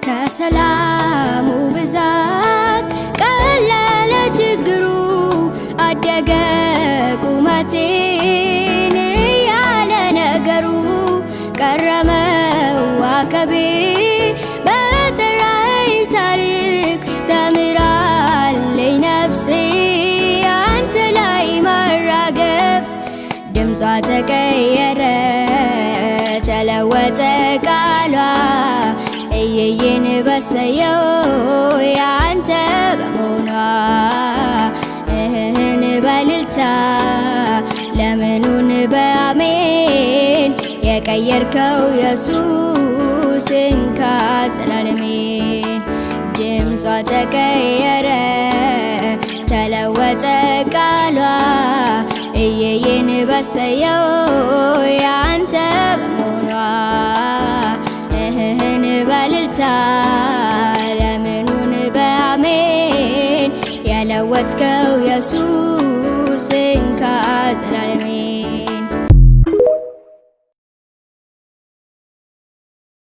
ከሰላሙ ብዛት ቀለለ ችግሩ አደገ ቁመቴን ያለ ነገሩ ቀረመው ዋከቤ በጠራኸኝ ሳርክ ተምራለኝ ነፍሴ አንተ ላይ ማራገፍ ድምጿ ተቀየረ ተለወጠ ቃሏ እየየን በሰየው ያንተ በመሆኗ እህን በልልታ ለምኑን በአሜን የቀየርከው ኢየሱስን ከዘላለሜን ድምጿ ተቀየረ ተለወጠ ቃሏ እየየን በሰየው ያንተ በመሆኗ እህን በልልታ ለምኑን በአሜን የለወጥከው ኢየሱስ